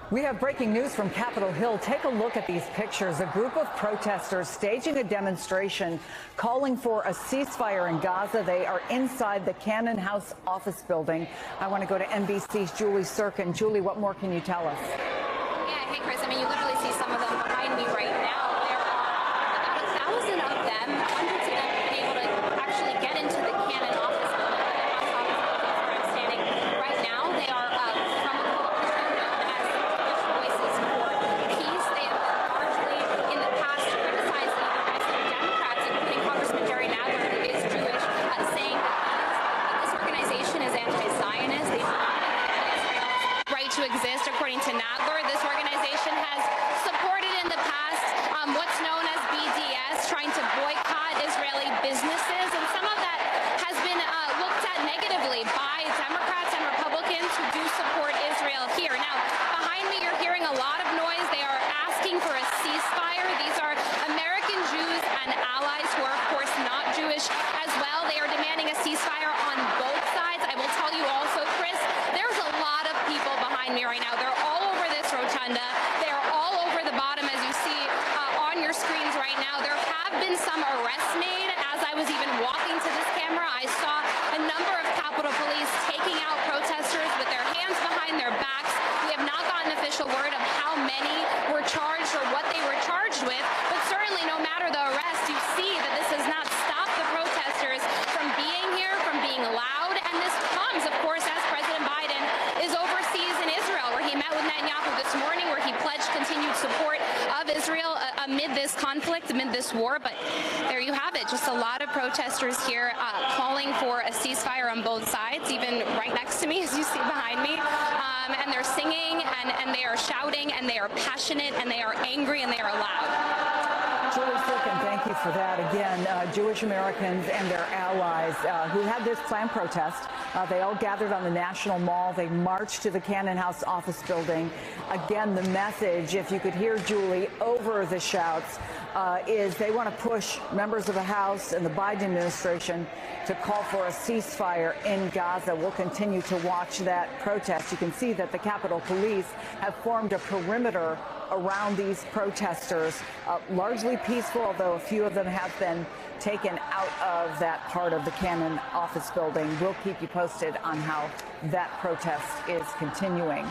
We have breaking news from Capitol Hill. Take a look at these pictures. A group of protesters staging a demonstration calling for a ceasefire in Gaza. They are inside the Cannon House office building. I want to go to NBC's Julie Sirkin. Julie, what more can you tell us? Yeah, hey, Chris. I mean, you literally see some of them behind me right now. There are about 1,000 of them. Hundreds of them have been able to actually get into the Cannon office building, the House office building where I'm standing right now. They are from a coalition known as Voices for Peace. They have largely, in the past, criticized the President Democrats, including Congressman Jerry Nadler, who is Jewish, saying that this organization is anti-Zionist. They Israel's right to exist, according to Nadler. This organization has supported in the past what's known as BDS, trying to boycott Israeli businesses, and some of that has been looked at negatively by Democrats and Republicans who do support Israel here. Now, behind me, you're hearing a lot of noise. They are asking for a ceasefire. These are American Jews and allies who are, of course, not Jewish as well. They are demanding a ceasefire on both sides. I will tell you also, Chris, there's a lot of people behind me right now. They're all over this rotunda. They're all over the bottom, as you see on your screens right now. There have been some arrests made. As I was even walking to this camera, I saw a number of Capitol Police taking out protesters with their hands behind their backs. We have not gotten official word of how many were charged or what they were charged with, but certainly no matter the arrest, you see that this has not stopped the protesters from being here, from being loud, and this comes, of course, as President Biden is overseas in Israel, where he met with Netanyahu this morning, where he pledged continued support of Israel amid this conflict, amid this war. But there you have it, just a lot of protesters here calling for a ceasefire on both sides, even right next to me, as you see behind me. And they're singing, and they are shouting, and they are passionate, and they are angry, and they are loud. Julie Sirkin, thank you for that. Again, Jewish Americans and their allies who had this planned protest. They all gathered on the National Mall. They marched to the Cannon House office building. Again, the message, if you could hear Julie over the shouts, is they want to push members of the House and the Biden administration to call for a ceasefire in Gaza. We'll continue to watch that protest. You can see that the Capitol Police have formed a perimeter around these protesters, largely peaceful, although a few of them have been taken out of that part of the Cannon office building. We'll keep you posted on how that protest is continuing.